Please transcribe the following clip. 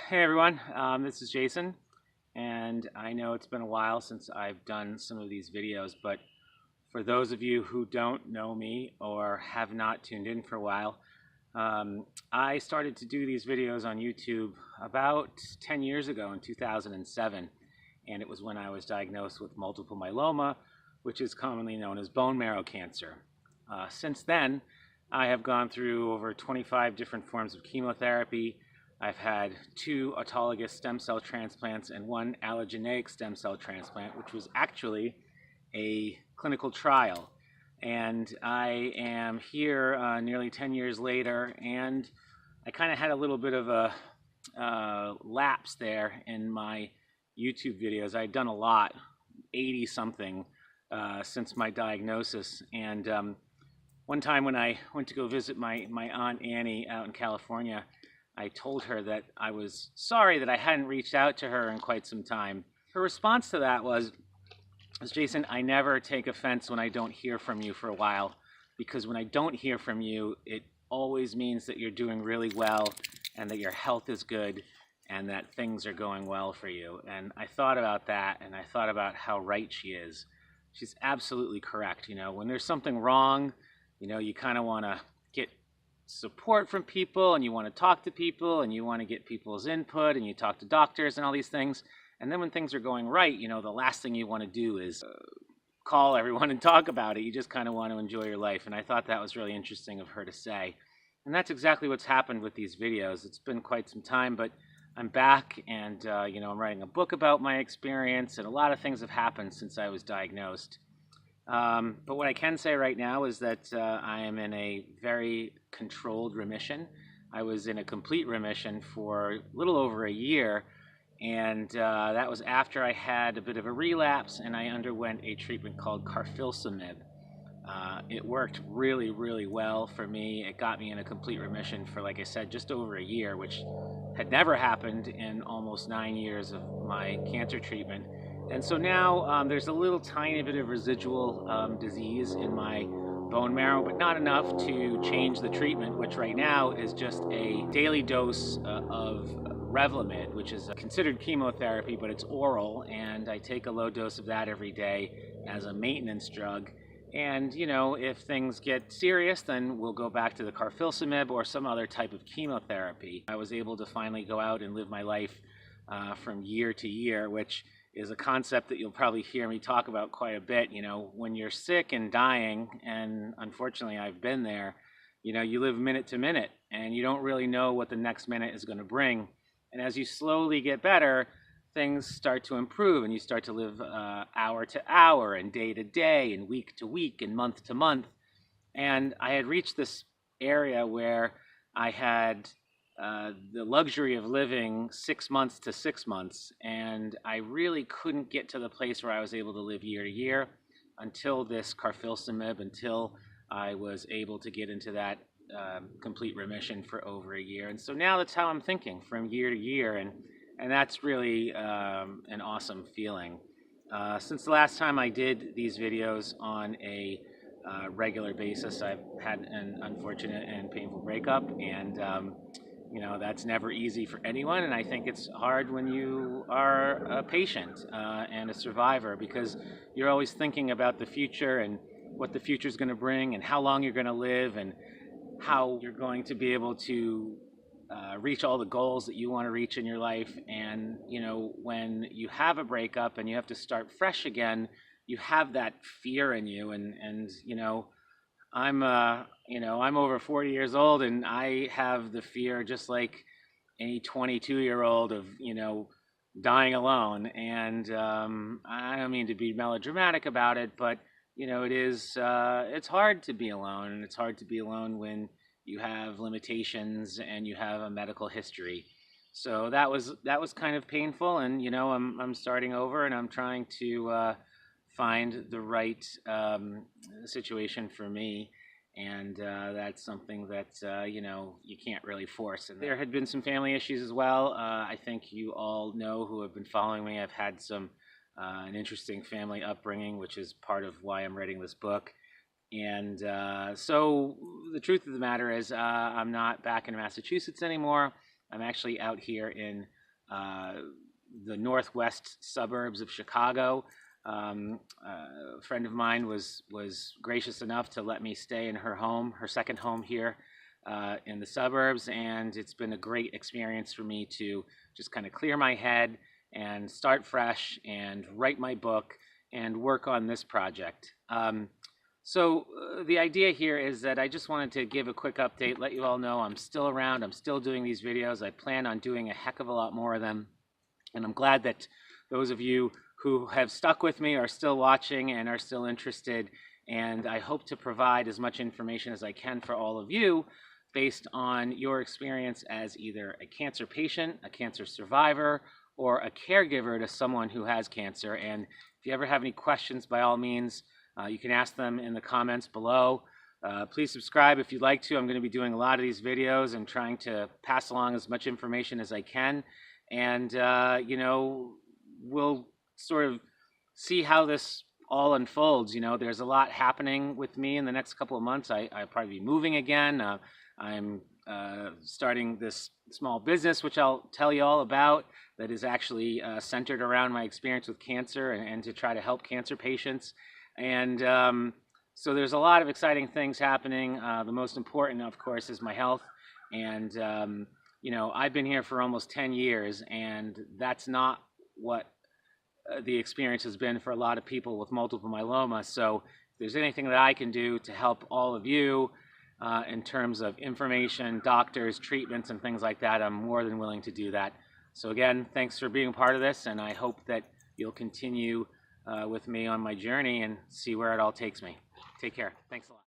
Hey everyone, this is Jason, and I know it's been a while since I've done some of these videos, but for those of you who don't know me or have not tuned in for a while, I started to do these videos on YouTube about 10 years ago in 2007, and it was when I was diagnosed with multiple myeloma, which is commonly known as bone marrow cancer. Since then, I have gone through over 25 different forms of chemotherapy. I've had 2 autologous stem cell transplants and 1 allogeneic stem cell transplant, which was actually a clinical trial. And I am here nearly 10 years later, and I kind of had a little bit of a lapse there in my YouTube videos. I'd done a lot, 80 something, since my diagnosis. And one time when I went to go visit my Aunt Annie out in California, I told her that I was sorry that I hadn't reached out to her in quite some time. Her response to that was, Jason, I never take offense when I don't hear from you for a while, because when I don't hear from you, it always means that you're doing really well and that your health is good and that things are going well for you. And I thought about that, and I thought about how right she is. She's absolutely correct. You know, when there's something wrong, you kind of want to get support from people, and you want to talk to people, and you want to get people's input, and you talk to doctors and all these things. And then when things are going right, the last thing you want to do is call everyone and talk about it. You just kind of want to enjoy your life. And I thought that was really interesting of her to say. And that's exactly what's happened with these videos. It's been quite some time, but I'm back, and I'm writing a book about my experience, and a lot of things have happened since I was diagnosed. But what I can say right now is that I am in a very controlled remission. I was in a complete remission for a little over a year, and that was after I had a bit of a relapse, and I underwent a treatment called carfilzomib. It worked really, really well for me. It got me in a complete remission for, like I said, just over a year, which had never happened in almost 9 years of my cancer treatment. And so now there's a little tiny bit of residual disease in my bone marrow, but not enough to change the treatment, which right now is just a daily dose of Revlimid, which is considered chemotherapy, but it's oral, and I take a low dose of that every day as a maintenance drug. And, if things get serious, then we'll go back to the carfilzomib or some other type of chemotherapy. I was able to finally go out and live my life from year to year, which is a concept that you'll probably hear me talk about quite a bit. When you're sick and dying, and unfortunately I've been there, you live minute to minute, and you don't really know what the next minute is going to bring. And as you slowly get better, things start to improve, and you start to live hour to hour and day to day and week to week and month to month. And I had reached this area where I had the luxury of living 6 months to 6 months, and I really couldn't get to the place where I was able to live year to year until this carfilzomib, until I was able to get into that complete remission for over a year. And so now that's how I'm thinking, from year to year, and that's really an awesome feeling. Since the last time I did these videos on a regular basis, I've had an unfortunate and painful breakup, and that's never easy for anyone, and I think it's hard when you are a patient and a survivor, because you're always thinking about the future and what the future is going to bring and how long you're going to live and how you're going to be able to reach all the goals that you want to reach in your life. And when you have a breakup and you have to start fresh again, you have that fear in you, and I'm over 40 years old, and I have the fear just like any 22-year-old of dying alone. And I don't mean to be melodramatic about it, but it's hard to be alone, and it's hard to be alone when you have limitations and you have a medical history. So that was kind of painful, and I'm starting over, and I'm trying to find the right situation for me, and that's something that you can't really force. And there had been some family issues as well. I think you all know, who have been following me, I've had an interesting family upbringing, which is part of why I'm writing this book. And so the truth of the matter is, I'm not back in Massachusetts anymore. I'm actually out here in the northwest suburbs of Chicago. A friend of mine was gracious enough to let me stay in her home, her second home here in the suburbs, and it's been a great experience for me to just kind of clear my head and start fresh and write my book and work on this project. So the idea here is that I just wanted to give a quick update, let you all know I'm still around, I'm still doing these videos. I plan on doing a heck of a lot more of them, and I'm glad that those of you who have stuck with me are still watching and are still interested, and I hope to provide as much information as I can for all of you based on your experience as either a cancer patient, a cancer survivor, or a caregiver to someone who has cancer. And if you ever have any questions, by all means, you can ask them in the comments below. Please subscribe if you'd like to. I'm going to be doing a lot of these videos and trying to pass along as much information as I can. And, you know, we'll sort of see how this all unfolds. You know, there's a lot happening with me in the next couple of months. I'll probably be moving again. I'm starting this small business, which I'll tell you all about, that is actually centered around my experience with cancer and to try to help cancer patients. And so there's a lot of exciting things happening. The most important, of course, is my health. And, you know, I've been here for almost 10 years, and that's not what the experience has been for a lot of people with multiple myeloma. So if there's anything that I can do to help all of you in terms of information, doctors, treatments, and things like that, I'm more than willing to do that. So again, thanks for being a part of this, and I hope that you'll continue with me on my journey and see where it all takes me. Take care. Thanks a lot.